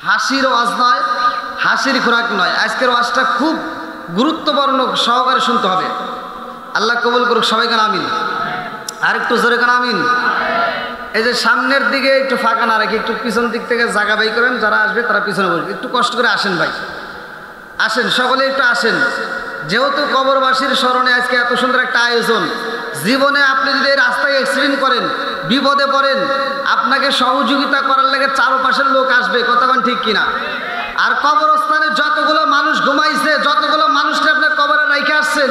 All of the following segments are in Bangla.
হাসির ওয়াজ নয়, হাসির খোরাক নয়। আজকের ওয়াজটা খুব গুরুত্বপূর্ণ সহকারে শুনতে হবে। আল্লাহ কবুল করুক, সবাইকে আমিন। আর একটু জোরে কেন আমিন। এই যে সামনের দিকে একটু ফাঁকা না রেখে একটু পিছন দিক থেকে জায়গা বাই করেন, যারা আসবে তারা পিছনে বসবে। একটু কষ্ট করে আসেন ভাই, আসেন সকলে একটু আসেন। যেহেতু কবরবাসীর স্মরণে আজকে এত সুন্দর একটা আয়োজন, জীবনে আপনি যদি এই রাস্তায় অ্যাক্সিডেন্ট করেন, বিপদে পড়েন, আপনাকে সহযোগিতা করার লাগে চারপাশের লোক আসবে, কতক্ষণ ঠিক কিনা। আর কবরস্থানে যতগুলো মানুষ ঘুমাইছে, যতগুলো মানুষকে আপনার কবরে রেখে আসছেন,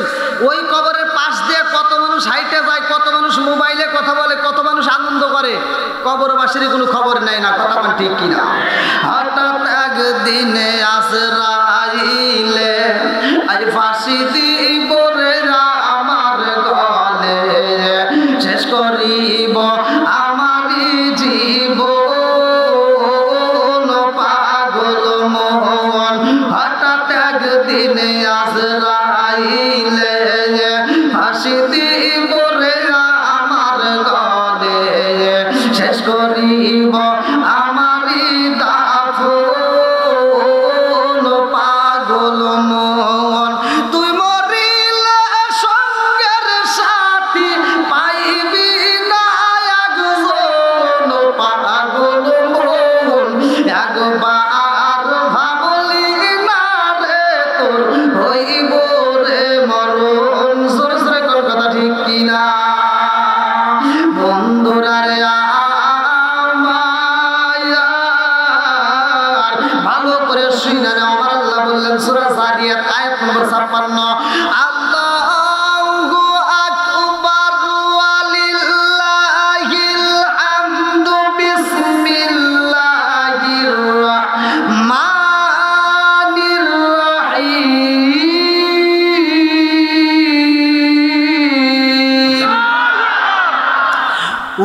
ওই কবরের পাশ দিয়ে কত মানুষ হাইটে যায়, কত মানুষ মোবাইলে কথা বলে, কত মানুষ আনন্দ করে, কবরবাসীর কোনো খবর নেয় না, কতক্ষণ ঠিক কিনা। হঠাৎ একদিনে আজরাইলে আই ফাঁসি দিব রে আমার গলে, শেষ করিব আমারই জীবন পাগল মন। হঠাৎ একদিনে আজরাইলে ফাঁসি দিব রে আমার গলে, শেষ করিব আমারই দাফন পাগল মন। তুই মরিলে সঙ্গের সাথী পাইবি না একজন পাগল মন। একবার ভাবলি না রে তোর হইব রে মরণ। জোরে জোরে কোন কথা ঠিক কিনা বন্ধুরা রে। ভালো করে শুনে না, আমার আল্লাহ বললেন সূরা যারিয়াত আয়াত নম্বর 56, আল্লাহু আকবার ওয়ালিল্লাহিল হামদু বিসমিল্লাহির রাহমানির রাহিম।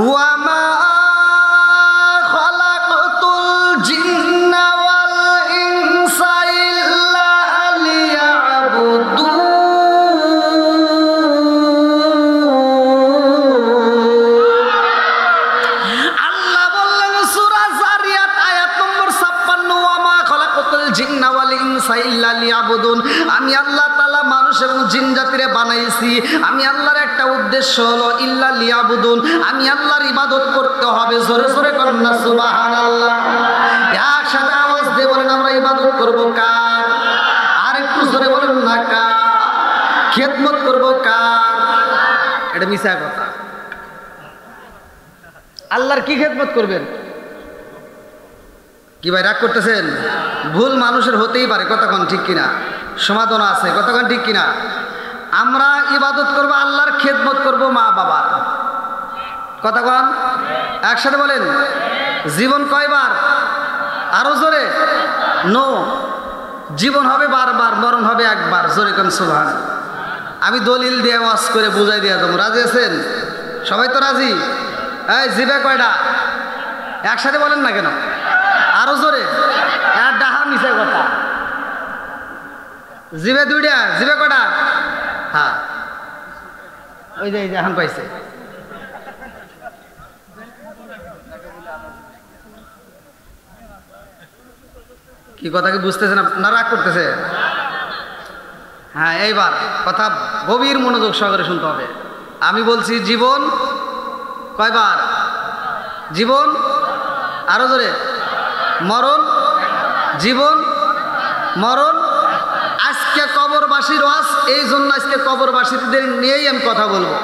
ওয়া মা খালাকতুল জিন্না ওয়াল ইনসা ইল্লা লিয়াবুদুন। আল্লাহ বললেন সূরা যারিয়াত আয়াত নম্বর 56, ওয়া মা খালাকতুল জিন্না ওয়াল ইনসা ইল্লা লিয়াবুদুন। আমি আল্লাহ তাআলা মানুষ এবং জিন জাতিরে বানাইছি, আমি আল্লাহর একটা উদ্দেশ্য হলো ইল্লা লিয়াবুদুন, আমি আল্লাহর ইবাদত করতে হবে। জোরে জোরে বলেন না সুবহানাল্লাহ। একসাথে আওয়াজ দিয়ে বলেন আমরা ইবাদত করব কার? আর একটু জোরে বলেন না কার? খেদমত করব কার? এটা মিছা কথা। আল্লাহর কি খেদমত করবেন? কি ভাই রাগ করতেছেন? ভুল মানুষের হতেই পারে, কতক্ষণ ঠিক কিনা, সমাধান আছে, কতক্ষণ ঠিক কিনা। আমরা ইবাদত করব, আল্লাহর খেদমত করব মা বাবার, কতক্ষণ একসাথে বলেন। জীবন কয়বার? আরো জোরে। নো, জীবন হবে বারবার, মরণ হবে একবার। জোরে কোন সুবহান। আমি দলিল দিয়ে ওয়াজ করে বুঝাই দিয়ে দেবো, রাজি আছেন? সবাই তো রাজি? এই জিবে কয়টা? একসাথে বলেন না কেন? আরো জোরে। ডাহা মিশে কথা। জিবে দুইটা, জিবে কটা? হ্যাঁ, ওই যে এখন পাইছে। কি কথা কি বুঝতেছেন না? রাগ করতেছে? হ্যাঁ, এইবার কথা গভীর মনোযোগ সহকারে শুনতে হবে। আমি বলছি জীবন কয়বার? জীবন আরো জোরে। মরণ, জীবন, মরণ। আজকে কবরবাসীর ওয়াজ, এই জন্য আজকে কবরবাসীদের নিয়েই আমি কথা বলবো।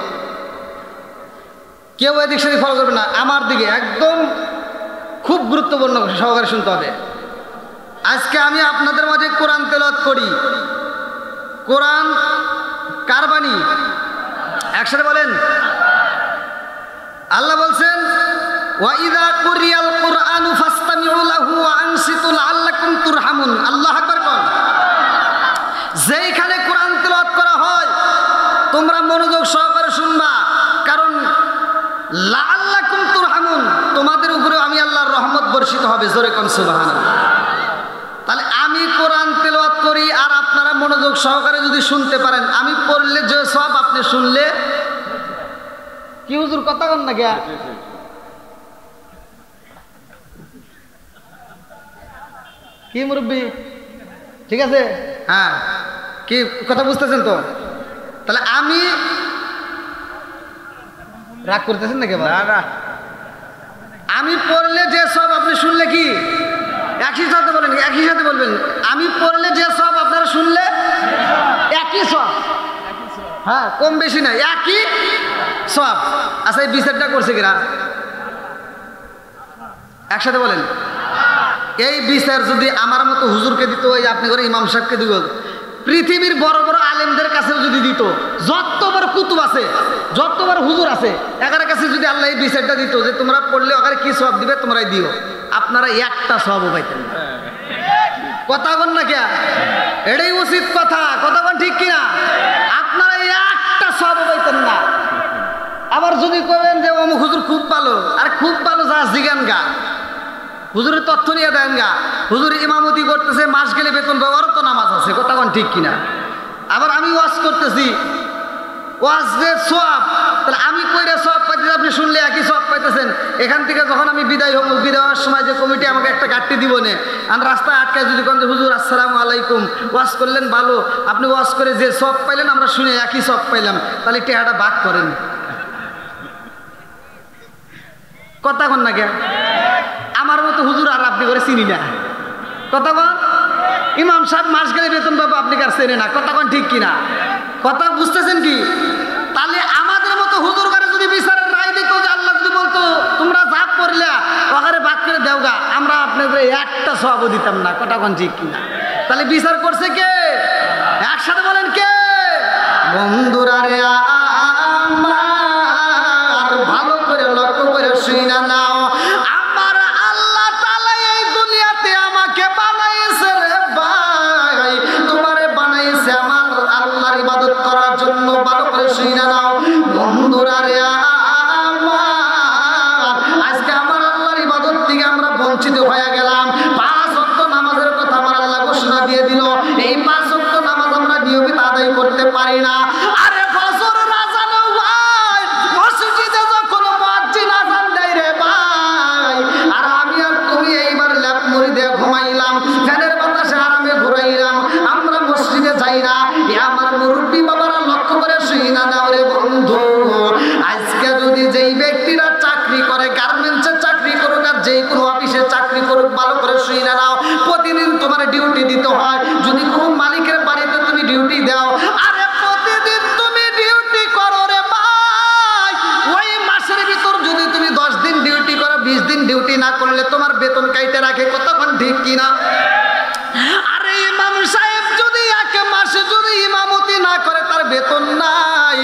কেউ এদিক সেদিক ফলো করবে না, আমার দিকে একদম খুব গুরুত্বপূর্ণ সহকারে শুনতে হবে। আজকে আমি আপনাদের মাঝে কোরআন তেলাওয়াত করি। কোরআন কার বাণী? একসাথে বলেন। আল্লাহ বলছেন ওয়া ইযা কুরিয়াল কুরআনু ফাসতামিউ লাহু ওয়া আনসিতু লাআল্লাকুম তুরহামুন। আল্লাহু আকবার বল। যেইখানে কোরআন তেলাওয়াত করা হয় তোমরা মনোযোগ সহকারে শুনবা, কারণ লাআল্লাকুম তুরহামুন, তোমাদের উপরে আমি আল্লাহর রহমত বর্ষিত হবে। জোরে কোন সুবহানাল্লাহ। তাহলে আমি কোরআন তেলাওয়াত করি আর আপনারা মনোযোগ সহকারে যদি শুনতে পারেন, আমি পড়লে যে সব, আপনি শুনলে কি হুজুর কথা বল না কে? কি মুরব্বী? ঠিক আছে, হ্যাঁ, কি কথা বুঝতেছেন তো? তাহলে আমি রাগ করতেছেন নাকি? না, আমি পড়লে যে সব আপনি শুনলে কি একই সাথে বলেন, একই সাথে বলবেন, আমি পড়লে যে সব আপনারা শুনলে একই সব, হ্যাঁ, কম বেশি না, একই সব। আচ্ছা, এই বিচারটা করছে কিনা একসাথে বলেন। এই বিচার যদি আমার মতো হুজুরকে দিত, ওই আপনি করে ইমাম সাহেবকে দিব, পৃথিবীর বড় বড় আলেমদের কাছে যদি দিত, যত বড় কুতুব আছে, যত বড় হুজুর আছে, এগার কাছে যদি আল্লাহ এই বিচারটা দিত যে তোমরা পড়লে ওখানে কি সব দিবে তোমরাই দিও, আপনারা একটা সবও পাইতেন না। কথা বল না কে? এটাই উচিত কথা, কথা বল ঠিক কিনা? আপনারা একটা সবও পাইতেন না। আবার যদি কবেন যে অমুক হুজুর খুব ভালো, আর খুব ভালো যা জিগান গা, হুজুরের তথ্য নিয়ে দেন গা, হুজুর ইমামতি করতেছে, মাস গেলে বেতন পাবে, ওরও তো নামাজ আছে, কথা কোন ঠিক কিনা? আবার আমি ওয়াজ করতেছি, ওয়াজ যে সওয়াব, তাহলে আমি কইরা সওয়াব পাইতেছি, আপনি শুনলে একই সওয়াব পাইতেছেন। এখান থেকে যখন আমি বিদায় হব, বিদায় হওয়ার সময় যে কমিটি আমাকে একটা কাটতে দিব না, আর রাস্তায় আটকায় যদি কোন হুজুর আসসালামু আলাইকুম, ওয়াজ করলেন ভালো, আপনি ওয়াজ করে যে সওয়াব পাইলেন আমরা শুনে একই সওয়াব পাইলাম, তাহলে টেহাটা ভাগ করেন। কথা কোন না কে? আমার মতো হুজুর আর আপনি করে চিনি না, কথা বল। ইমাম সাহেব মাস গেলে বেতন পাবো, আপনি কার চেনে না, কথা কোন ঠিক কিনা? কথা বুঝতেছেন কি? তাহলে আমাদের মতো হুজুর করে যদি বিচারের রায় দিত, যে আল্লাহ যদি বলতো তোমরা যা পড়লে ওখানে ভাগ করে দেওগা, আমরা আপনাদের একটা সওয়াবও দিতাম না, কথা কোন ঠিক কিনা? তাহলে বিচার করছে কে? একসাথে বলেন কে? বন্ধুরা রে, আমার ভালো করে লক্ষ্য করে শুইনা নাও, আমার আল্লাহ তাআলা এই দুনিয়াতে আমাকে বানাইছে রে ভাই, তোমারে বানাইছে আমার আল্লাহর ইবাদত করার জন্য, ভালো করে শুইনা নাও। বন্ধুরা রে, আমার আজকে আমার আল্লাহর ইবাদত থেকে আমরা বঞ্চিত হয়ে গেলাম। 5 ওয়াক্ত নামাজের কথা আমার আল্লাহ ঘোষণা দিয়ে দিল, এই 5 ওয়াক্ত নামাজ আমরা নিয়মিত আদায় করতে পারি না। আরে ফজর আযান হয় মসজিদে যখন মুয়াজ্জিন আযান দেয় রে ভাই, আর আমি আর তুমি এইবার ল্যাপ মুড়ি দিয়ে ঘুমাইলাম, ফ্যানের বাতাসে আরামে ঘুরাইলাম, আমরা মসজিদে যাই না। এ আমার মুরব্বী বাবারা লক্ষ্য করে শুইনা নাও রে বন্ধু, আজকে যদি যেই ব্যক্তিরা চাকরি করে, গার্মেন্টসে চাকরি করুক আর যেই কোনো অফিসে চাকরি করুক, ভালো করে শুইনা নাও, প্রতিদিন তোমার ডিউটি দিতে হয়। যদি কোনো মালিকের বাড়িতে তুমি ডিউটি দাও, আরে প্রতিদিন তুমি ডিউটি করো রে ভাই, ওই মাসের ভিতর যদি তুমি 10 দিন ডিউটি করো, 20 দিন ডিউটি না করলে তোমার বেতন কাইতে রাখে, কতক্ষণ ঠিক কিনা? আরে ইমাম সাহেব যদি 1 মাসে যদি ইমামতি না করে, তার বেতন নাই,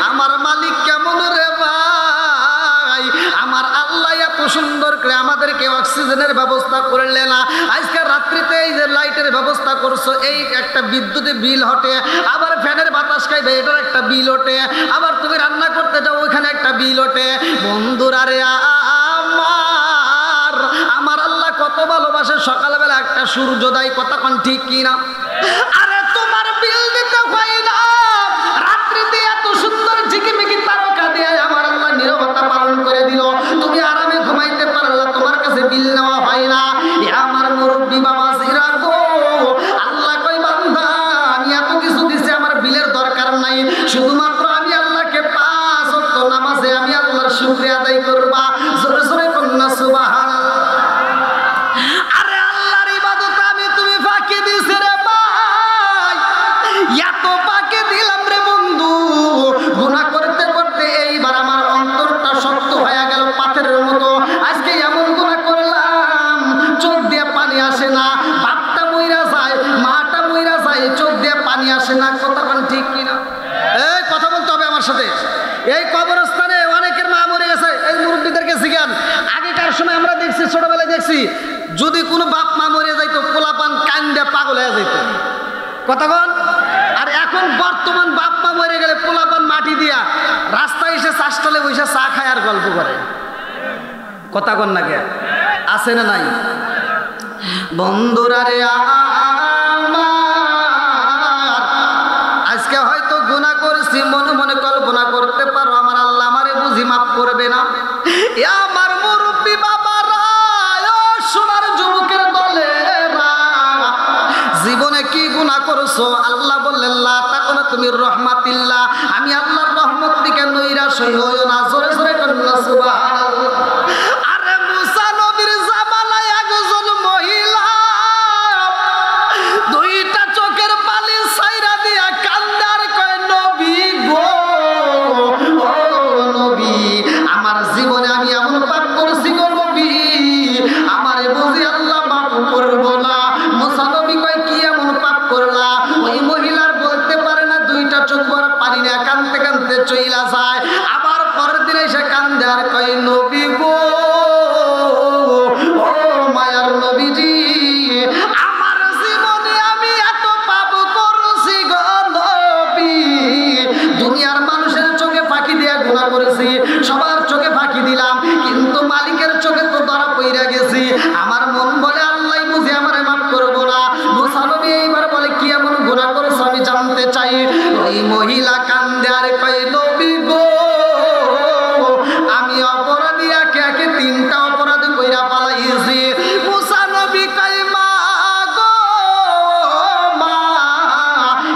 আমার মালিক কেমন রে ভাই? আমার আল্লাহ এত সুন্দর করে আমাদেরকে অক্সিজেনের ব্যবস্থা করলে না, আজকে রাত্রিতে এই যে লাইটের ব্যবস্থা করছো, এই একটা বিদ্যুতের বিল হটে, আবার ফ্যানের বাতাস খাইবে, এটার একটা বিল ওঠে, আবার তুমি রান্না করতে যাও ওইখানে একটা বিল ওঠে। বন্ধুরা রে, আমার আল্লাহ কত ভালোবাসে, সকালবেলা একটা সূর্যোদয়, কথা কোন ঠিক কিনা? আরে তোমার বিল দিতে হয় না, রাত্রিতে এত সুন্দর ঝিকিমিকি তারকা দিয়ে আমার আল্লাহ নীরবতা পালন করে দিল, তুমি আরামে ঘুমাইতে পারলা, তোমার কাছে বিল নেওয়া হয় না। এ আমার মুরব্বী বাবা জিরা গো, আল্লাহ কই বান্দা আমি এত কিছু দিছি, আমার বিলের দরকার নাই, শুধুমাত্র আমি আল্লাহকে 5 ওয়াক্ত নামাজে আমি আল্লাহর শুকরিয়া আদায় করবা। জোরে জোরে কন্যা সুবহানাল্লাহ। আরে আল্লাহর ইবাদত আমি তুমি ফাঁকি দিছে রে ভাই, এত ফাঁকি দিলাম রে বন্ধু, গুনাহ করতে করতে এইবার আমার অন্তরটা শক্ত হয়ে গেল পাথরের মতো। আজকে এমন গুনাহ করলাম, চোখ দিয়ে পানি আসে না, বাপটা মইরা যায়, মাটা মইরা যায়, চোখ দিয়ে পানি আসে না, কথা কোন ঠিক কিনা? এই কথা বলতে হবে আমার সাথে। এই কবরস্থানে অনেকের মা মরে গেছে, এই মুরব্বীদেরকে জিজ্ঞান, আগেকার সময় আমরা দেখছি, ছোটবেলায় দেখছি, যদি কোনো বাপ মা মরে যাইতো, পোলাপান কান্দে পাগল হয়ে যাইত, কথা বল। আর এখন বর্তমান বাপ মা মরে গেলে পোলাপান মাটি দিয়া রাস্তায় এসে চাষটালে বসে চা খায় আর গল্প করে, কথা কন না কে? আছে না নাই? বন্ধুরা রে, আজকে হয়তো গুনাহ করছি, মনে মনে কল্পনা করতে পারো আমার আল্লাহ আমারে বুঝি মাফ করবে না। আমার মুরব্বী বাবারা, সোনার যুবকের দলেরা, করছো? আল্লাহ বললেন লা তাকুনাতু মির রাহমাতিল্লাহ, আমি আল্লাহর রহমত থেকে নৈরাশ হইও না। জোরে জোরে কন্যা সুবহানাল্লাহ। আরে মুসা নবীর জামানায় একজন মহিলা দুইটা চোখের পানি ছাইরা দিয়া কান্দার কয় নবী গো, ও নবী, আমার জীবনে আমি এমন পাপ করছি গো নবী, আমারে বুঝি আল্লাহ মাফ করবো না। মুসা নবী কয় কি এমন পাপ করলা? ওই মহিলার বলতে পারে না, দুইটা চোখ বড় পানি না, কানতে কানতে চইলা যায়। আবার পরের দিন এসে কান্দে আর কয় নবী গো, ও মায়ার নবীজি, আমার জীবনে আমি এত পাপ করছি গো নবী, দুনিয়ার মানুষের চোখে ফাঁকি দিয়া গুনাহ করেছি, সবার চোখে ফাঁকি দিলাম, কিন্তু মালিকের চোখে তো ধরা পইরা গেছি। আমার মন বলে আল্লাহ বুঝি আমারে মাফ করবো না। মুসা নবী এইবার বলে কি এমন গুনাহ করেছো আমি জানতে চাই। ওই মহিলা কান্দে আর কয় নবী গো, আমি অপরাধী, একে একে তিনটা অপরাধ কইরা পালাইছি। মুসা নবী কয় মা গো, মা,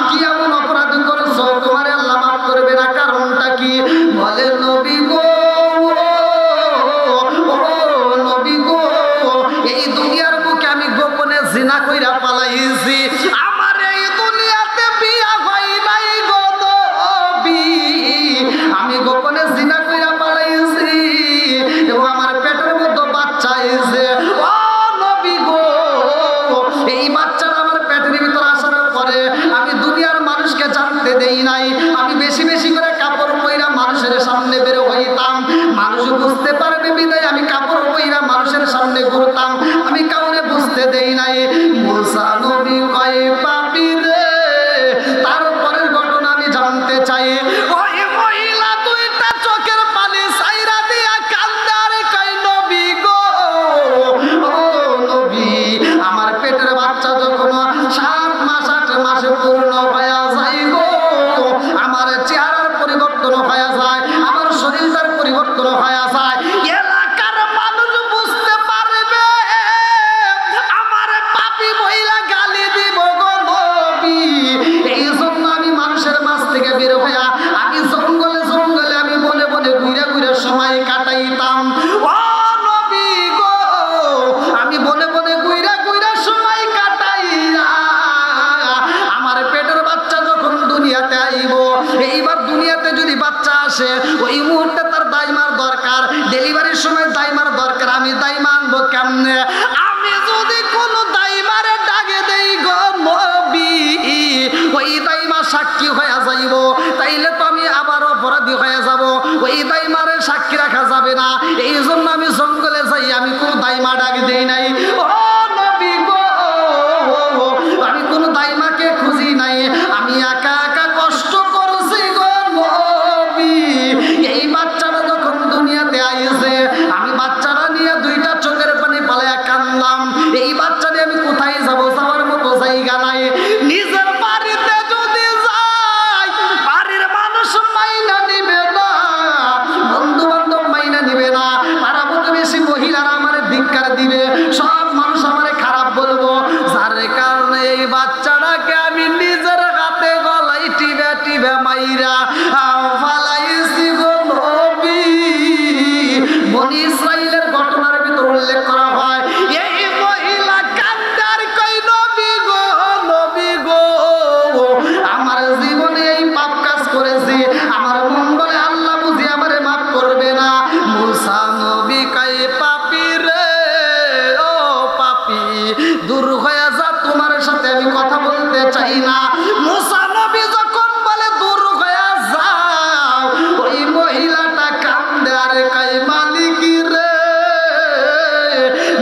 কি এমন অপরাধ করেছো তোমারে আল্লাহ মাফ করবে না? কারণটা কি? বলে নবী গো, ও নবী গো, এই দুনিয়ার বুকে আমি গোপনে জিনা কইরা পালাইছি, আমার এই দুনিয়াতে বিয়া হয় নাই গো নবী, আমি গোপনে জিনা কইরা পালাইছি এবং আমার পেটের মধ্যে বাচ্চা এসে, ও নবী গো, এই বাচ্চাটা আমার পেটের ভিতর আসার পরে আমি দুনিয়ার মানুষকে জানতে দেই নাই, আমি বেশি বেশি করে কাপড় পইরা মানুষের সামনে বের হইতাম, মানুষ বুঝতে পারবে বিদায় আমি কাপড় পইরা মানুষের সামনে ঘুরতাম, আমি কাউরে বুঝতে দেই নাই। মুসা নবী কয় পাপী রে, তারপরের ঘটনা আমি জানতে চাই। ওই মহিলা দুইটা চোখের পানি ছাইরা দিয়া কান্দে আর কয় নবী গো, ও নবী, আমার পেটের বাচ্চা যখন 7 মাস 8 মাসে পূর্ণ হয়ে যায় গো, আমার চেহারার পরিবর্তন হয়ে যায়, আমার শরীরটার পরিবর্তন হয়ে যায়, এলাকার মানুষ বুঝতে পারবে আমার পাপী মহিলা গালি দিব গো নবী। এই জন্য আমি মানুষের মাঝ থেকে বের হইয়া আমি জঙ্গলে জঙ্গলে আমি বনে বনে ঘুরে ঘুরে সময় কাটাইতাম। ও নবী গো, আমি বনে বনে ঘুরে ঘুরে সময় কাটাইয়া আমার পেটের বাচ্চা যখন দুনিয়াতে আইব, এইবার দুনিয়াতে যদি বাচ্চা আসে ওই মুহূর্তে তার দাইমার দরকার, ডেলিভারির সময় দাইমার দরকার, আমি দাইমা আনবো কেমনে? আমি যদি কোনো দাইমারে ডাকে দেই গো নবী, ওই দাইমা সাক্ষী হয়ে যাইব, তাইলে তো আমি আবার অপরাধী হয়ে যাব, ওই দাইমারে সাক্ষী রাখা যাবে না, এই জন্য আমি জঙ্গলে যাই, আমি কোনো দাইমা ডাক দেই নাই। ও নবী গো, আমি কোনো দাইমাকে খুঁজি নাই, আমি একা একা কষ্ট করছি গো নবী। এই বাচ্চাটা যখন দুনিয়াতে আইছে, আমি বাচ্চাটা নিয়ে দুইটা চোখের পানি পালায়া কান্দলাম, এই বাচ্চা নিয়ে আমি কোথায় যাব? যাওয়ার মতো জায়গা নাই। নিজের বাড়িতে যদি যাই, বাড়ির মানুষ মাইনা নিবে না, বন্ধু বান্ধব মাইনা নিবে না, পাড়া প্রতিবেশী মহিলারা আমার ধিক্কার দিবে, সব মানুষ আমারে খারাপ বলবো, যার কারণে এই বাচ্চাটাকে আমি নিজের হাতে গলায় টিবে টিবে মাইরা ফালাইছি গো নবী। বনি ইসরাইলের ঘটনার ভিতর উল্লেখ করা হয়, এই মহিলা কান্দার কই নবী গো, নবী গো, আমার জীবনে এই পাপ কাজ করেছি, আমার মন বলে আল্লাহ বুঝি আমারে মাফ করবে না। মুসা নবী কয় পাপী রে, ও পাপী, দূর হয়ে যা, তোমার সাথে আমি কথা বলতে চাই না। মুসা নবী যখন বলে দূর হয়ে যাও, ওই মহিলাটা কান্দে আর কয় মালিক রে,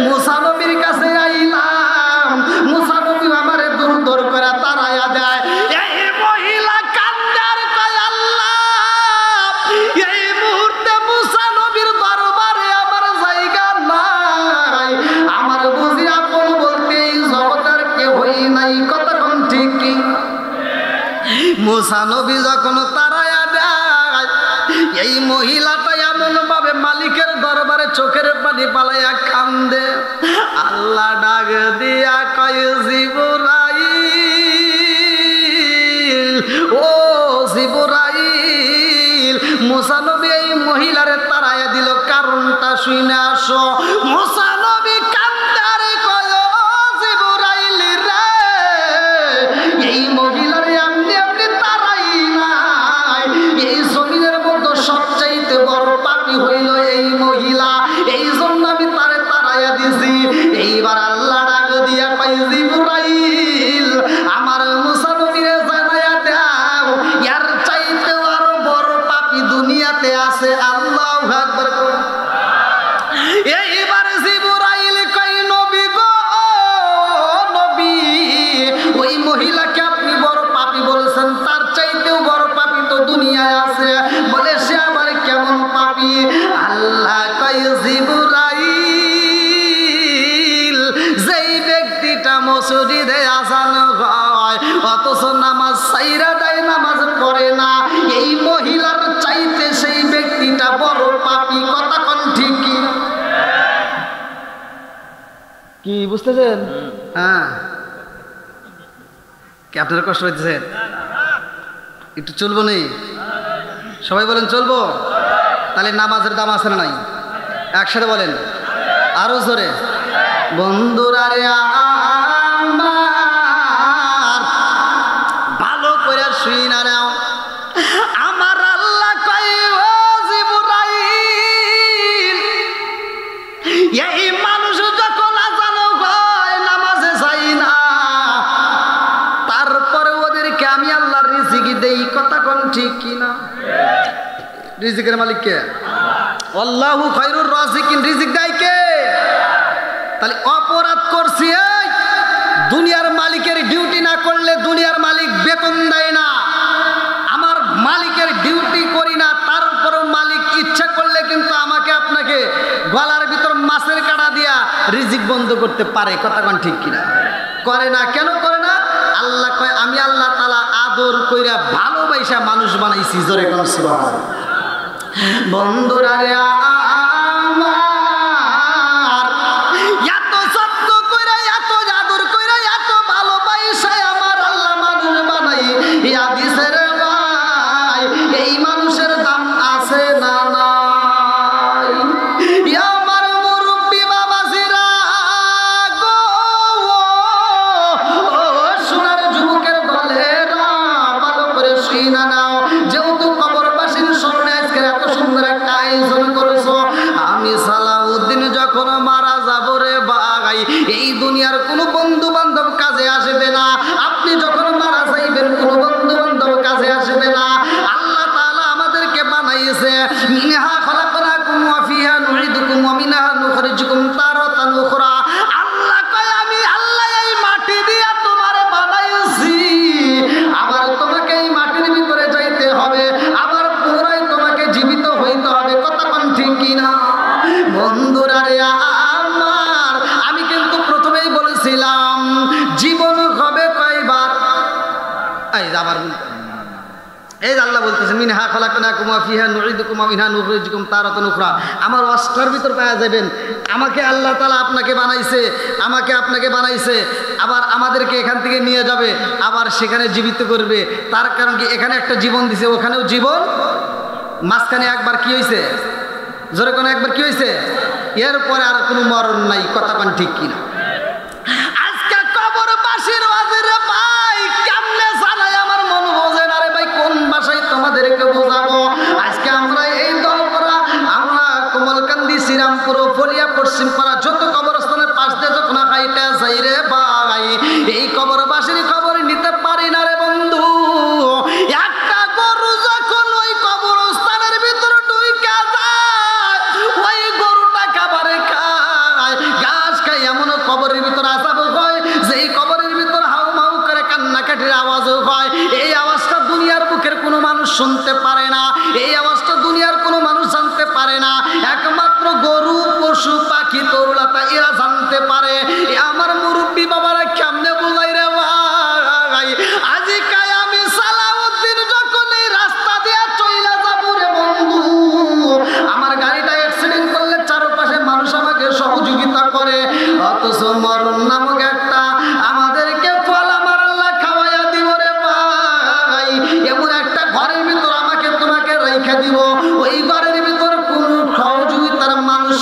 মুসা নবীর কাছে আইলাম, মুসা নবী আমারে দূর দূর করে তাড়াইয়া দেয়। এই মহিলা কান্দে আর কয় আল্লাহ, এই মুহূর্তে মুসা নবীর দরবারে আমার জায়গা নাই, আমার বুঝি আপন বলতে এই জগতের কেউই নাই। কতক্ষণ ঠিক কি? মুসা নবী যখন তাড়াইয়া দেয়, এই মহিলাটা এমন ভাবে মালিকের দরবারে চোখের পানি পালাইয়া কান্দে, আল্লাহ ডাক দিয়া কয় জিবরাইল, শুনে আসো। মুসা নবী কান্দারে কয় জিবরাইল রে, এই মহিলার এমনি এমনি তারাই নাই, এই জমিনের মধ্যে সবচাইতে বড় পাপী হইল এই মহিলা, এই জন্য আমি তারে তারাইয়া দিছি। এইবার আল্লাহ ডাক দিয়া কয় জিবরাইল আমার মুসা নবীরে জানাইয়া দাও ইয়ার চাইতে আরো বড় পাপী দুনিয়াতে আছে। আল্লাহু আকবার। এইবার জিবরাইল কয় নবী গো নবী, ওই মহিলাকে আপনি বড় পাপী বলেছেন, তার চাইতেও বড় পাপী তো দুনিয়ায় আছে। বলে সে আবার কেমন পাপী? আল্লাহ কয় জিবরাইল যেই ব্যক্তিটা মসজিদে আযান হয় অথচ নামাজ ছাইরা দেয়, নামাজ পড়ে না, এই মহিলার চাইতে সেই ব্যক্তিটা বড় পাপী। কথা কোন ঠিক কি বুঝতেছেন? হ্যাঁ, কি আপনারা কষ্ট হইতেছেন? একটু চলবো নেই? সবাই বলেন চলবো। তাহলে নামাজের দাম আছে না নাই? একসাথে বলেন আরো জোরে। বন্ধুরা রে আমার ভালো করে শুই না রে, আমার আল্লাহ কয় ও জিবরাইল, এই মানুষ যখন আযান হয় নামাজে যাই না, তারপরে ওদেরকে আমি আল্লাহর রিজিক দেই। কথা কোন ঠিক কিনা? রিজিকের মালিক কে? আল্লাহু খায়রুর রাজিকিন। রিজিক দেয় কে? তাহলে অপরাধ করছি, এই দুনিয়ার মালিকের ডিউটি না করলে দুনিয়ার মালিক বেতন দেয় না, আমার মালিকের ডিউটি করি না, তারপরও মালিক ইচ্ছা করলে কিন্তু আমাকে আপনাকে গলার ভিতর মাছের কাঁটা দিয়া রিজিক বন্ধ করতে পারে। কথা কোন ঠিক কিনা? করে না। কেন করে না? আল্লাহ কয় আমি আল্লাহ তাআলা আদর কইরা ভালোবাসা মানুষ বানাইছি। জোরে কোন সুবহানাল্লাহ। বন্ধুরা রে আমার এত যত্ন কইরা, এত আদর কইরা, এত ভালোবাসা আমার আল্লাহ মানুষ বানাই হাদিসের ভাই, এই মানুষের দাম আছে না নাই? আমার মুরব্বি বাবাজিরা গো, সোনার যুবকের দলেরা ভালো করে শুনা নাও। যেহেতু কবরবাসীর স্মরণে আজকে এত সুন্দর একটা আয়োজন করেছো, আমি সালাউদ্দিন যখন মারা যাব রে ভাই, এই দুনিয়ার কোনো বন্ধু বান্ধব কাজে আসবে না। আপনি যখন মারা যাইবেন কোনো বন্ধু বান্ধব কাজে আসবে না। আল্লাহ তাআলা আমাদেরকে বানাইছে মিনহা খলাকনাকুম ওয়া ফিহা নুঈদুকুম ওয়া মিনহা নুখরিজুকুম তারাতান উখরা। আল্লাহ কয় আমি আল্লাহ এই মাটি দিয়া তোমারে বানাইছি, আবার তোমাকে এই মাটির ভিতরে যাইতে হবে, আবার পুনরায় তোমাকে জীবিত হইতে হবে। কথা কোন ঠিক কিনা? বন্ধুরা রে আমার, আমি কিন্তু প্রথমেই বলেছিলাম জীবন হবে কয়বার? এই আবার এই আল্লাহ বলতেছে মিনহা খলাকনাকুম ওয়া ফিহা নুঈদুকুম ওয়া মিনহা নুখরিজুকুম তারাতান উখরা। আমার ওয়াজটার ভিতর পাওয়া যাবেন আমাকে আল্লাহ তাআলা আপনাকে বানাইছে, আমাকে আপনাকে বানাইছে, আবার আমাদেরকে এখান থেকে নিয়ে যাবে, আবার সেখানে জীবিত করবে। তার কারণ কি? এখানে একটা জীবন দিছে, ওখানেও জীবন। মাঝখানে একবার কি হয়েছে? জোরে কোন একবার কি হয়েছে? এরপরে আর কোনো মরণ নাই। কথা কোন ঠিক কিনা? আজকে কবরবাসীর ওয়াজের ভাই কেমনে জানাই আমার মন বোঝে না রে ভাই, কোন ভাষায় তোমাদেরকে বোঝাবো? আজকে আমরা এই দলপরা, আমরা কোমলকান্দি, শ্রীরামপুর, ফলিয়া, পশ্চিমপাড়া যত কবরস্থানের পাশ দিয়ে যখন হাইটা যাই রে ভাই, এই কবরবাসীর খবর নিতে পারি না রে বন্ধু। একটা গরু যখন ওই কবরস্থানের ভিতর ঢুইকা যায়, ওই গরুটা খাবারে খায়, ঘাস খায়, এমন কবরের ভিতর আসাব হয়, যেই কবরের ভিতর হাউ মাউ করে কান্নাকাটির আওয়াজও হয়। এই আওয়াজটা দুনিয়ার বুকের কোনো মানুষ শুনতে পারে না, এই আওয়াজটা দুনিয়ার কোনো মানুষ জানতে পারে না, একমাত্র গরু, পশু, পাখি, তরুলতা এরা জানতে পারে। আমার মুরব্বী বাবারা কেমনে বোঝাই রে ভাই? আজিকায় আমি সালাউদ্দিন যখন এই রাস্তা দিয়ে চইলা যাব রে বন্ধু, আমার গাড়িটা অ্যাক্সিডেন্ট করলে চারপাশে মানুষ আমাকে সহযোগিতা করে, অথচ মরণ নামক একটা আমাদেরকে ফল আমার আল্লাহ খাওয়াইয়া দিব রে ভাই। এমন একটা ঘরের ভিতর আমাকে তোমাকে রেখে দিব, ওই ঘরের ভিতর কোনো সহযোগিতার মানুষ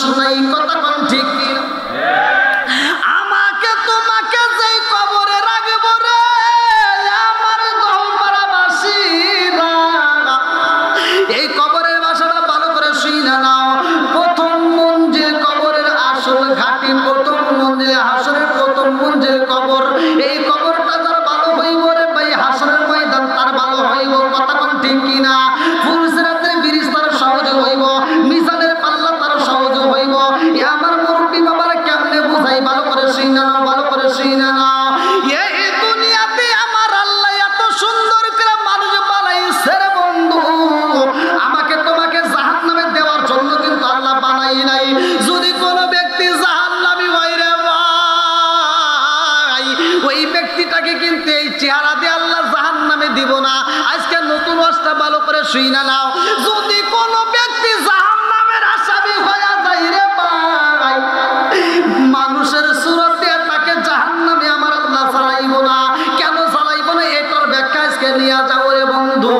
ওই ব্যক্তিটাকে কিন্তু এই চেহারা দিয়ে আল্লাহ জাহান্নামে দিব না। আজকে নতুন ওয়াজটা ভালো করে শুইনা নাও, যদি কোনো ব্যক্তি জাহান্নামের আসামি হয়ে যায় রে ভাই, মানুষের সুরত দিয়ে তাকে জাহান্নামে আমার আল্লাহ চালাইব না। কেন চালাইব না এটার ব্যাখ্যা আজকে নিয়ে যাও রে বন্ধু।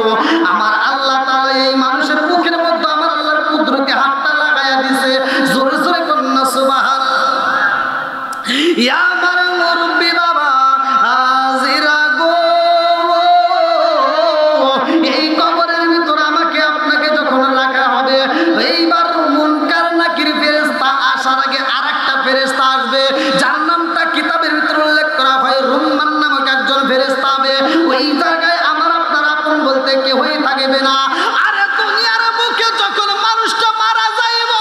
আমার আল্লাহ তাআলা এই মানুষের মুখের মধ্যে আমার আল্লাহর কুদরতি হাতটা লাগায়া দিছে। জোরে জোরে কন্যা সুবহানাল্লাহ। ইয়া আমার মুরব্বি বাবা হাজিরা গো, এই কবরের ভিতর আমাকে আপনাকে যখন রাখা হবে, এইবার মুনকার নাকির ফেরেশতা আসার আগে আরেকটা ফেরেশতা আসবে, যার নামটা কিতাবের ভিতর উল্লেখ করা হয় রুম্মান নামক একজন ফেরেশতা হবে। ওই জায়গায় আমার আপনার আপন বলতে কেউই থাকবে না। আরে দুনিয়ার বুকে যখন মানুষটা মারা যাইব,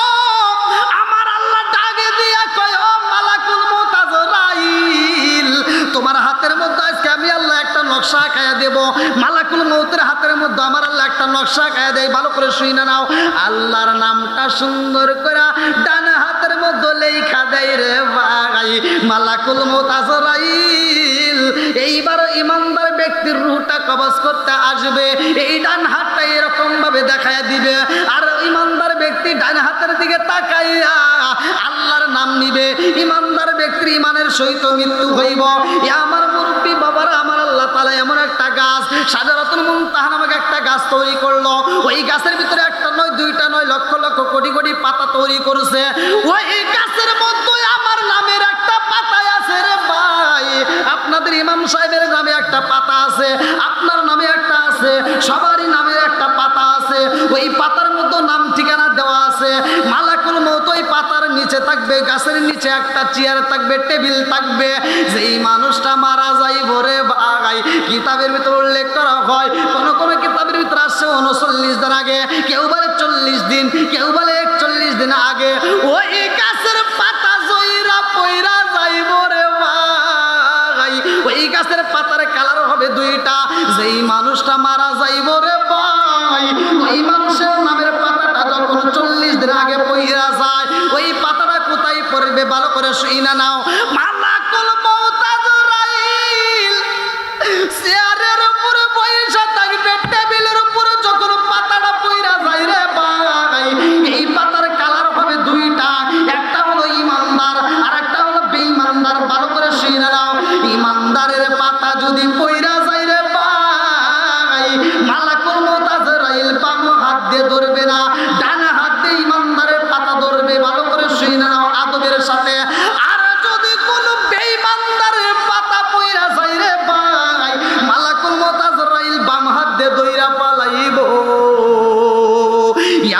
আমার আল্লাহ ডাকে দিয়া কয় ও মালাকুল মউত আজরাইল, তোমার হাতের মধ্যে আজকে আমি আল্লাহ একটা নকশা আঁকায়া দেব। মালাকুল মউতের হাতের মধ্যে আমার আল্লাহ একটা নকশা আঁকায়া দেয়। ভালো করে শুইনা নাও, আল্লাহর নামটা সুন্দর করে ডান হাতের মধ্যে লেখা দেয় রে ভাই, মালাকুল মউত আজরাইল। এইবার ইমানদার ব্যক্তির রূহটা কবজ করতে আসবে, এই ডান হাতটা এরকম ভাবে দেখায়া দিবে, আর ইমানদার ব্যক্তি ডান হাতের দিকে তাকাইয়া আল্লাহর নাম নিবে। ইমানদার ব্যক্তির ইমানের সহিত মৃত্যু হইব। আমার মুরব্বী বাবারা, আমার আল্লাহ তাআলা এমন একটা গাছ শাজারাতুল মুনতাহা নামক একটা গাছ তৈরি করলো। ওই গাছের ভিতরে একটা নয়, দুইটা নয়, লক্ষ লক্ষ কোটি কোটি পাতা তৈরি করেছে। ওই গাছের মধ্যে আমার নামের একটা পাতা আছে রে ভাই। আপনাদের ইমাম সাহেবের নামে একটা পাতা আছে, আপনার নামে একটা আছে, সবারই নামে একটা পাতা আছে। ওই পাতার মধ্যে নাম ঠিকানা দেওয়া আছে। মালাকুল মউত ওই পাতার নিচে থাকবে, গাছের নিচে একটা চেয়ার থাকবে, টেবিল থাকবে। যেই মানুষটা মারা যাইব রে ভাই, কিতাবের ভিতর উল্লেখ করা হয়, কোন কোন কিতাবের ভিতর আসছে 39 দিন আগে, কেউ বলে 40 দিন, কেউ বলে 41 দিন আগে ওই গাছের পাতা জইরা পইরা যাইব রে ভাই। ওই গাছের পাতার কালার হবে দুইটা। যেই মানুষটা মারা যাইব রে ভাই, ওই মানুষের নামের পাতাটা যখন 40 দিন আগে পইরা যায়, ওই পাতাটা কোথায় পড়বে ভালো করে শুইনা নাও। মালাকুল মউত আজরাইল চেয়ারের উপরে বইসা থাকবে, টেবিলের উপরে যখন পাতাটা পইরা যায় রে ভাই, এই পাতার কালার হবে দুইটা, একটা হলো ইমানদার আর একটা হলো বেঈমানদার। ভালো করে শুইনা নাও, ইমানদারের পাতা যদি পইরা যায় রে ভাই, মালাকুল মউত আজরাইল বাম হাত দিয়ে ধরবে না, ডান হাত দিয়ে ইমানদারের পাতা ধরবে। ভালো করে শুইনা নাও আদবের সাথে। আর যদি কোনো বেঈমানদারের পাতা পইরা যায় রে ভাই, মালাকুল মউত আজরাইল বাম হাত দিয়ে দইরা পালাইব।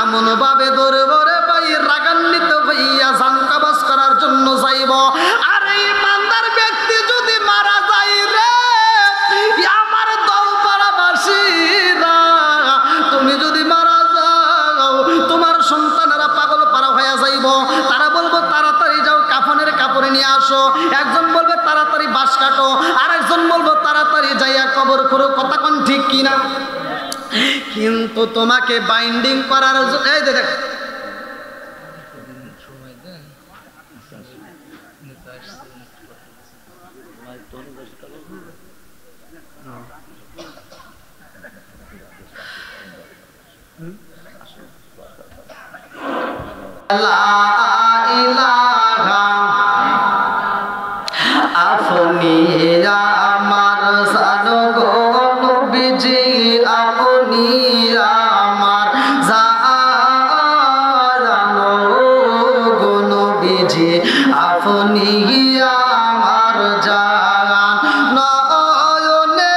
এমন ভাবে ধরব রে ভাই, রাগান্বিত হইয়া জান কবজ করার জন্য যাইব। আর ইমানদার ব্যক্তি যদি মারা যায় রে, আমার দৌপাড়াবাসীরা, তুমি যদি মারা যাও, তোমার সন্তানেরা পাগল পারা হয়ে যাইব। তারা বলবো তাড়াতাড়ি যাও কাফনের কাপড়ে নিয়ে আসো, একজন বলবে তাড়াতাড়ি বাঁশ কাটো, আর একজন বলবো তাড়াতাড়ি যাইয়া কবর করো। কথা কোন ঠিক কিনা? কিন্তু তোমাকে বাইন্ডিং করার জন্য এই দেখ আপনি আমার জানো গো নবীজি, আপনি আমার জানো গো নবীজি, আপনি আমার জান। নয়নে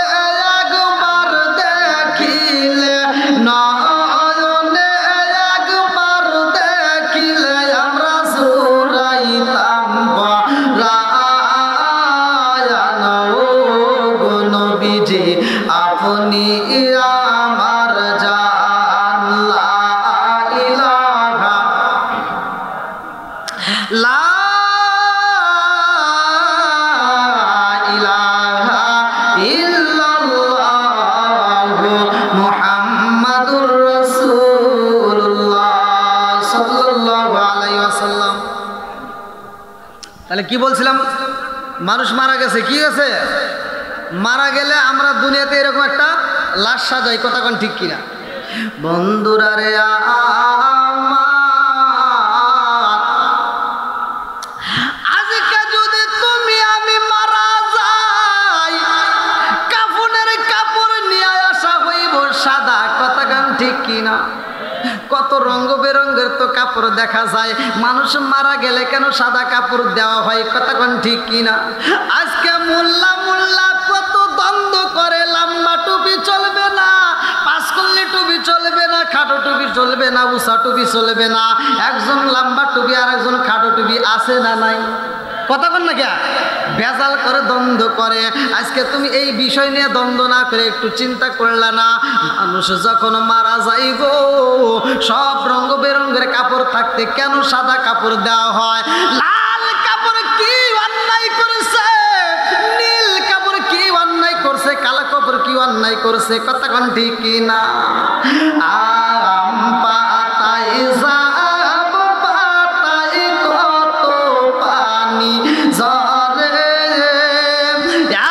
একবার দেখিলে, নয়নে একবার দেখিলে আমরা সুরাইতাম পরায়ান গো নবীজি, আপনি আমার জান। লা ইলাহা লা ইলাহা ইল্লাল্লাহু মুহাম্মাদুর রাসূলুল্লাহ সাল্লাল্লাহু আলাইহি ওয়াসাল্লাম। তাহলে কি বলছিলাম? মানুষ মারা গেছে, কি গেছে? মারা গেলে আমরা দুনিয়াতে এরকম একটা লাশ সাজাই, কথা কোন ঠিক কিনা? বন্ধুরা রে আজকে যদি তুমি আমি মারা যাই, কাফনের কাপড় নিয়ে আসা হইব সাদা, কথা কোন ঠিক কিনা? কত রঙ বেরঙের তো কাপড় দেখা যায়, মানুষ মারা গেলে কেন সাদা কাপড় দেওয়া হয়, কথা কোন ঠিক কিনা? আজকে মোল্লা মোল্লা কত দ্বন্দ্ব করে, লম্বা টুপি চলবে না, পাঁচকল্লি টুপি চলবে না, খাটো টুপি চলবে না, উষা টুপি চলবে না, একজন লম্বা টুপি আর একজন খাটো টুপি আছে না নাই, কথা বল না কে? ভেজাল করে দ্বন্দ্ব করে। আজকে তুমি এই বিষয় নিয়ে দ্বন্দ্ব না করে একটু চিন্তা করলা না? মানুষ যখন মারা যাইব সব রঙ বেরঙের কাপড় থাকতে কেন সাদা কাপড় দেওয়া হয়? লাল কাপড় কি অন্যায় করেছে? নীল কাপড় কি অন্যায় করছে? কালো কাপড় কি অন্যায় করছে? কথা কোন ঠিক কিনা? আম পাতায় যাব পাতায় কত পানি ঝরে,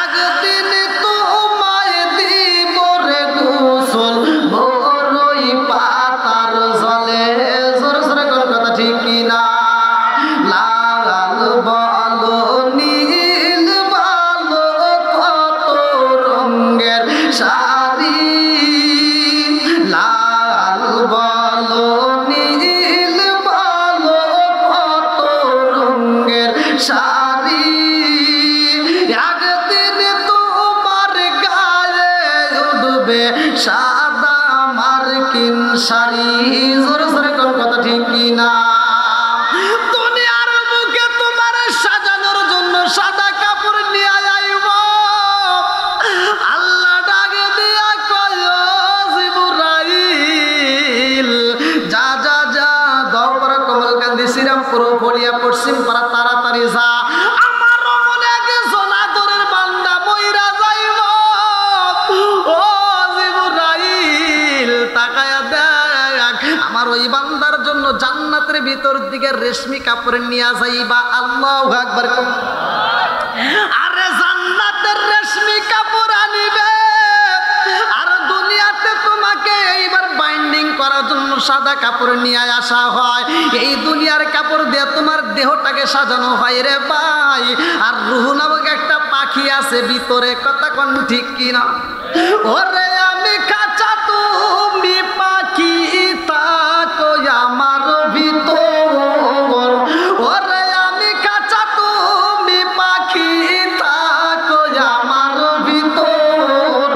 একদিন তোমায় দিব রে গোসল বড়ই পাতার জলে, জোরে জোরে কোন কথা ঠিক কিনা? লাল বলো নীল বলো কত রঙের শাড়ি, লাল বলো নীল বলো কত রঙের শাড়ি, একদিন তোমার গায়ে উঠবে সাদা মার্কিন শাড়ি, জোরে জোরে কোন কথা ঠিক কিনা? দুনিয়ার মুখে তোমার সাজানোর জন্য সাদা কাপড় নিয়ে আইব, আল্লাহ ডাকে দিয়া কয় জিবরাইল যা যা যা দৌড় কমলকান্দি শ্রীরামপুর ফড়িয়া পশ্চিম পাড়া তাড়াতাড়ি যা, আমার মনে আগে সোনাদরের বান্দা মইরা যাইব। ও জিবরাইল তাকায়া দেখ, আমার ওই বান্দার জন্য জান্নাতের ভিতর দিকে রেশমি কাপড় নিয়ে যাইবা। আল্লাহু আকবার। আরে জান্নাতের রেশমি কাপড় আনিবে, আর দুনিয়াতে তোমাকে এইবার বাইন্ডিং করার জন্য সাদা কাপড় নিয়ে আসা হয়। এই দুনিয়ার কাপড় দিয়ে তোমার দেহটাকে সাজানো হয় রে ভাই। আর রূহ নামক একটা পাখি আছে ভিতরে, কথা কোন ঠিক কিনা? ওরে আমি কাঁচা তুমি পাখি থাকো আমার ভিতর, ওরে আমি কাঁচা তুমি পাখি থাকো আমার ভিতর,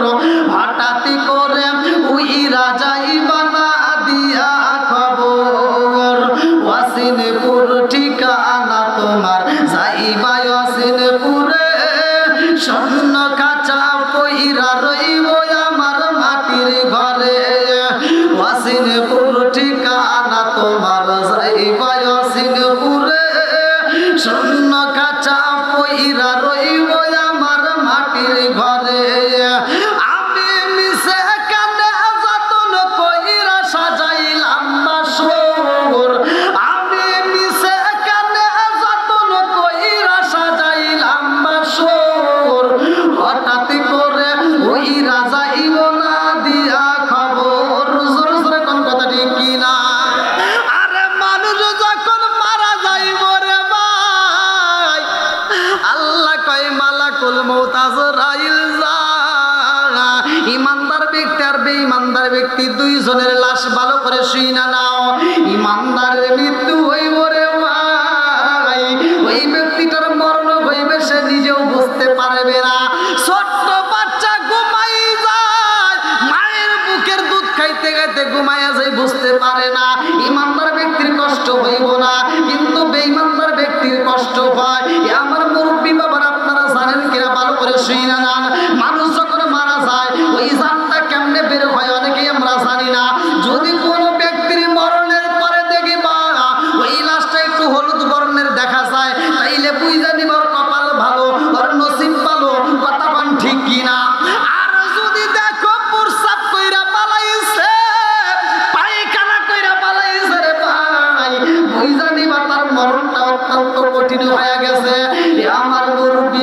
হঠাৎ করে উইরা যাইবা না দিয়া খবর, ওয়াসিনপুর ঠিকানা তোমার যাইবা ওয়াসিনপুরে, স্বর্ণ কাঁচা পইরা রইব আমার মাটির ঘরে, ওয়াসিনপুর ঠিকানা তোমার যাইবা ওয়াসিনপুরে, স্বর্ণ কাঁচা পইরা রইব আমার মাটির ঘরে। আমি মিশে কানে যতন কইরা সাজাইলাম বাসর, আমি মিশে কানে যতন কইরা সাজাইলাম বাসর, হঠাৎ করে ওইরা যাইব না দিয়া খবর, জোরে জোরে কোন কথা ঠিক কিনা? আরে মানুষ যখন মারা যাইব রে ভাই, আল্লাহ কয় মালাকুল মউত আজরাইল যা। ইমানদার ব্যক্তি আর বেঈমানদার ব্যক্তি দুইজনের লাশ ভালো করে শুইনা নাও। ইমানদারের মৃত্যু হইব রে ভাই, ওই ব্যক্তিটার মরণ হইবে সে নিজেও বুঝতে পারবে না। ছোট্ট বাচ্চা ঘুমাই যায়, মায়ের বুকের দুধ খাইতে খাইতে ঘুমাইয়া যায়, বুঝতে পারে না। ইমানদার ব্যক্তির কষ্ট হইব না, কিন্তু বেঈমানদার ব্যক্তির কষ্ট হয়। আমার মুরব্বী বাবার আপনারা জানেন কিনা ভালো করে শুইনা নান। মানুষ যখন মারা যায় ওই জানটা কেমনে বের হয় অনেকেই আমরা জানি না। যদি কোনো ব্যক্তির মরণের পরে দেখি বা ওই লাশটা একটু হলুদ বর্ণের দেখা যায়, তাইলে বুঝা নিবার কপাল ভালো, ওর নসিব ভালো, কথা পান ঠিক কিনা? আর যদি দেখো প্রসাব কইরা পালাইছে, পায়খানা কইরা পালাইছে রে ভাই, বুঝা নিবা তার মরণটা অত্যন্ত কঠিন হয়ে গেছে। আমার মুরব্বী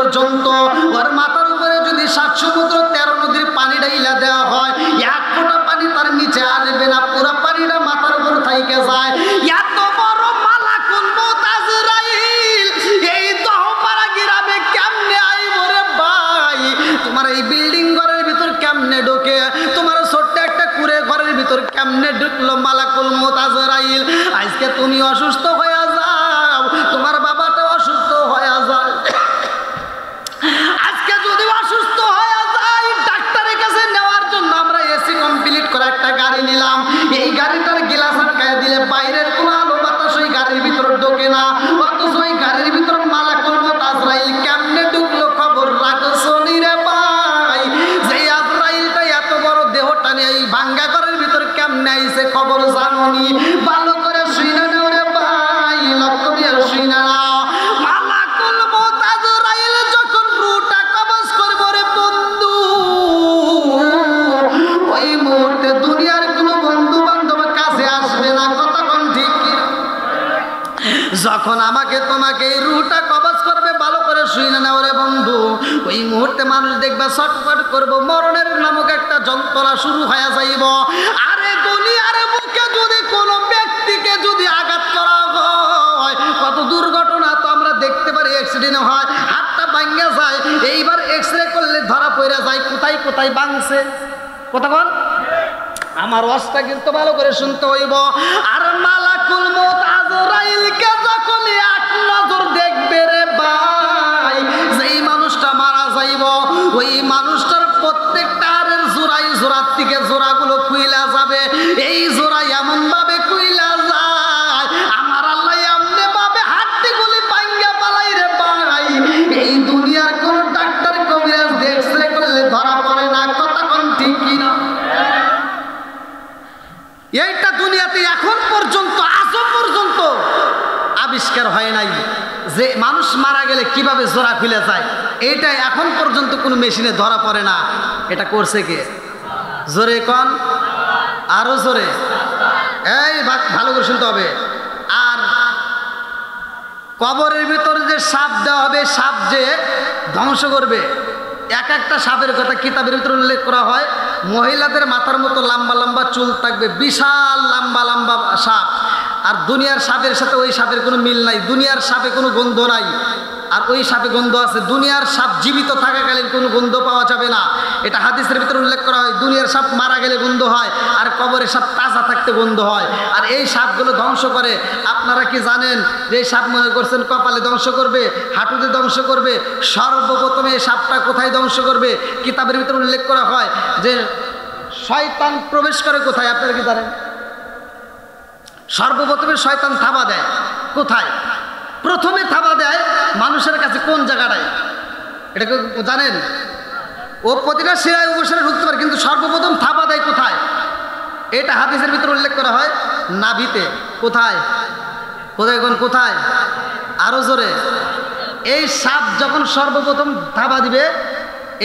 পর্যন্ত ওর মাথার উপরে যদি 7 সমুদ্র 13 নদীর পানি ঢাইলা দেওয়া হয়, এক ফোঁটা পানি তার নিচে আসবে না, পুরো পানিটা মাথার উপর থাইকে যায়। এত বড় মালাকুল মউত আজরাইল এই দহপাড়া গ্রামে কেমনে আইব রে ভাই? তোমার এই বিল্ডিং ঘরের ভিতর কেমনে ঢোকে? তোমার ছোট্ট একটা কুড়ে ঘরের ভিতর কেমনে ঢুকলো মালাকুল মউত আজরাইল? আজকে তুমি অসুস্থ হয়ে যাও, তোমার বাবাটা অসুস্থ হয়ে যায়, আজকে যদি অসুস্থ হয়ে যায় ডাক্তারের কাছে নেওয়ার জন্য আমরা এসি কমপ্লিট করে একটা গাড়ি নিলাম, এই গাড়িটার গ্লাস আটকায় দিলে বাইরের কোনো আলো বাতাস ওই গাড়ির ভিতর ঢোকে না, অথচ ওই গাড়ির ভিতর মালাকুল মউত আজরাইল কেমনে ঢুকলো খবর রাখছো নি রে ভাই? যে আজরাইলটা এত বড় দেহটা নিয়ে এই ভাঙ্গা ঘরের ভিতর কেমনে আইছে খবর জানোনি? ভালো করে শুনে নাও রে ভাই, লক্ষ্য দিয়ে শুনে নাও। মালাকুল মউত আজরাইল যখন রূহটা কবজ করবে রে বন্ধু, ওই মুহূর্তে দুনিয়ার কোনো বন্ধু বান্ধব কাছে আসবে না, কতক্ষণ ঠিক কি? যখন আমাকে তোমাকে এই রূহটা কবজ করবে, ভালো করে শুনে নাও রে বন্ধু, ওই মুহূর্তে মানুষ দেখবে ছটফট করব, মরণের নামক একটা যন্ত্রণা শুরু হয়ে যাইব। আরে দুনিয়ার বুকে যদি কোনো ব্যক্তিকে যদি আঘাত করা হয়, কত দুর্ঘটনা তো আমরা দেখতে পারি, অ্যাক্সিডেন্ট হয়, হাতটা ভাঙা যায়, এইবার এক্সরে করলে ধরা পড়ে যায় কোথায় কোথায় ভাঙছে। কতক্ষণ? আমার ওয়াজটা কিন্তু ভালো করে শুনতে হইব। আর মালাকুল মউত আজরাইলকে যখন এক নজর দেখবে রে ভাই, যেই মানুষটা মারা যাইব ওই মানুষটার প্রত্যেকটা হাড়ের জোড়ায় জোড়ার থেকে জোড়াগুলো খুইলা যাবে, এই জোড়া এমন ভাবে খুইলা যায় আমার আল্লাহ এমনি ভাবে হাড্ডিগুলি ভাঙ্গা পালাই রে ভাই, এই দুনিয়ার কোন ডাক্তার কবিরাজ দেখছে করলে ধরা পড়ে না, কতক্ষণ ঠিক কিনা? এইটা দুনিয়াতে এখন পর্যন্ত আজও পর্যন্ত আবিষ্কার হয় নাই যে মানুষ মারা গেলে কিভাবে জোড়া খুলে যায়, এইটা এখন পর্যন্ত কোনো মেশিনে ধরা পড়ে না। এটা করছে কে? জোরে কন, আরো জোরে, এই ভালো করে শুনতে হবে। আর কবরের ভিতরে যে সাপ দেওয়া হবে, সাপ যে ধ্বংস করবে, এক একটা সাপের কথা কিতাবের ভিতরে উল্লেখ করা হয়, মহিলাদের মাথার মতো লম্বা লম্বা চুল থাকবে, বিশাল লম্বা লম্বা সাপ। আর দুনিয়ার সাপের সাথে ওই সাপের কোনো মিল নাই, দুনিয়ার সাপে কোনো গন্ধ নাই, আর ওই সাপে গন্ধ আছে। দুনিয়ার সাপ জীবিত থাকাকালীন কোনো গন্ধ পাওয়া যাবে না, এটা হাদিসের ভিতরে উল্লেখ করা হয়। দুনিয়ার সাপ মারা গেলে গন্ধ হয়, আর কবরের সাপ তাজা থাকতে গন্ধ হয়। আর এই সাপগুলো ধ্বংস করে, আপনারা কি জানেন যে এই সাপ মনে করছেন কপালে ধ্বংস করবে, হাঁটুতে ধ্বংস করবে? সর্বপ্রথমে এই সাপটা কোথায় ধ্বংস করবে? কিতাবের ভিতরে উল্লেখ করা হয় যে শয়তান প্রবেশ করে কোথায়, আপনারা কি জানেন? সর্বপ্রথমে শয়তান থাবা দেয় কোথায়? প্রথমে থাবা দেয় মানুষের কাছে কোন জায়গাটায়, এটা জানেন? ও প্রতিটা শিরায় উপশিরায় ঢুকতে পারে, কিন্তু সর্বপ্রথম থাবা দেয় কোথায়? এটা হাদিসের ভিতরে উল্লেখ করা হয় নাভিতে। কোথায়? কোথায় কোন কোথায়? আরো জোরে। এই সাপ যখন সর্বপ্রথম থাবা দিবে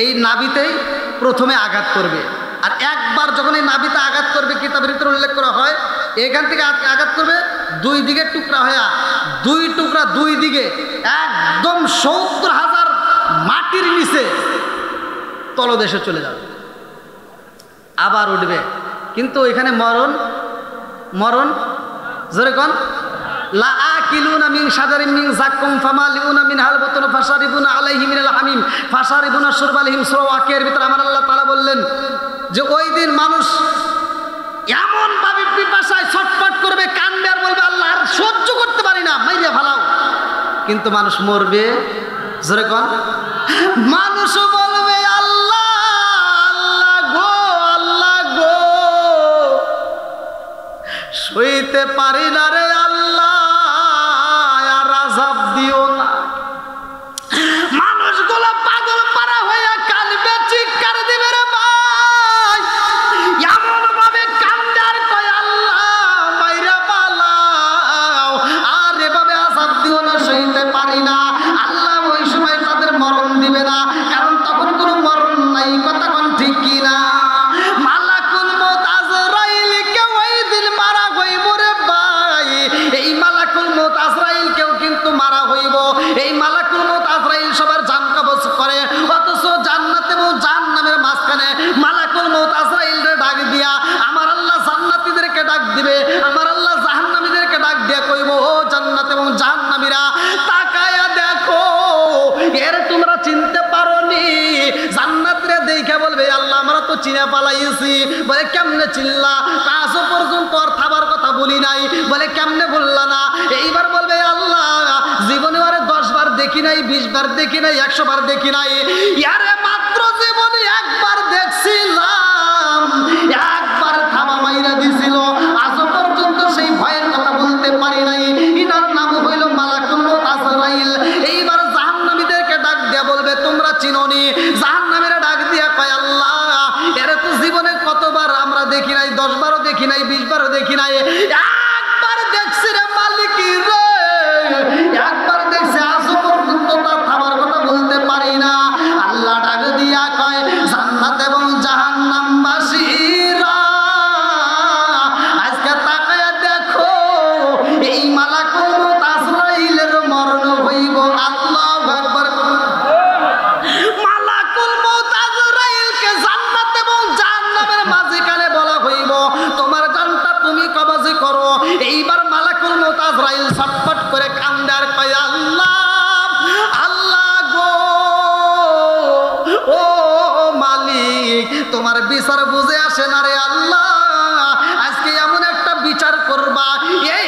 এই নাভিতেই প্রথমে আঘাত করবে। আর একবার যখন এই নাভিতে আঘাত করবে, কিতাবের ভিতরে উল্লেখ করা হয় এখান থেকে আঘাত করবে, দুই দিকে টুকরা হয়ে, দুই টুকরা দুই দিকে একদম 70,000 মাটির নিচে তলদেশে চলে যাবে, আবার উঠবে। কিন্তু এখানে মরণ মরণ জোরে কন, লা আকিলুনা মিন শাজারিন মিন যাক্কুম ফামালিউনা মিনহাল বুতুন ফাশারিবুনা আলাইহি মিনাল হামিম ফাশারিবুনা শুরবালিহিম। সূরা ওয়াকিয়ার ভিতরে আমার আল্লাহ তাআলা বললেন যে ওই দিন মানুষ এমন ভাবে পিপাসায় ছটফট করবে, কান্দবে আর বলবে আল্লাহ আর সহ্য করতে পারি না, মাইরে ফালাও। কিন্তু মানুষ মরবে, জোরে কন, মানুষ বলবে আল্লাহ আল্লাহ গো, আল্লাহ গো, সইতে পারি না রে আল্লাহ, আর আযাব দিও না। মানুষগুলো পাগল পারা হয়ে কাঁদবে, চিৎকার দিবে রে ভাই, এমন ভাবে কান্দে আর কয় আল্লাহ মাইরা পালাও, আর এভাবে আযাব দিও না, সইতে পারি না। আল্লাহ ওই সময় তাদের মরণ দিবে না, কারণ তখন কোনো মরণ নাই, কথা কোন ঠিক কি না? মালাকুল মউত আজরাইলকে ওই দিন মারা হইব রে ভাই, চিনে পালাইছি। বলে কেমনে চিল্লা? আজও পর্যন্ত আর থাবার কথা বলি নাই। বলে কেমনে বললা না? এইবার বলবে আল্লাহ জীবনে আরে 10 বার দেখি নাই, 20 বার দেখি নাই, 100 বার দেখি নাই, ইয়ারে মাত্র জীবনে একবার দেখছিলাম, একবার থামা মাইরা দিছিল, আজও পর্যন্ত সেই ভয়ের কথা বলতে পারি নাই। ইনার নাম হইল মালাকুল মউত আজরাইল। এইবার জাহান্নামীদেরকে ডাক দিয়া বলবে তোমরা চিনোনি? জাহান্নামীরা ডাক দিয়া কয় আল্লাহ এরা তো জীবনে কতবার আমরা দেখি নাই, 10 বারও দেখি নাই, 20 বারও দেখি নাই, একবার দেখছি রে মালিক রে, একবার দেখছি, আজও পর্যন্ত তার থামার কথা বলতে পারি না। আল্লাহ ডাক দিয়া কয় জান্নাত এবং জাহান্নামবাসীরা আজকে তাকায়া দেখো এই মালাকুল মউত আজরাইলের মরণ হইব। আল্লাহু আকবার। মালাকুল মউত আজরাইলকে জান্নাত এবং জাহান্নামের মাঝখানে বলা হইব তোমার জানটা তুমি কবজ করো। এইবার মালাকুল মউত আজরাইল ছটফট করে কান্দে আর কয় আল্লাহ আল্লাহ গো, ও মালিক তোমার বিচার বুঝে আসে না রে আল্লাহ, আজকে এমন একটা বিচার করবা এই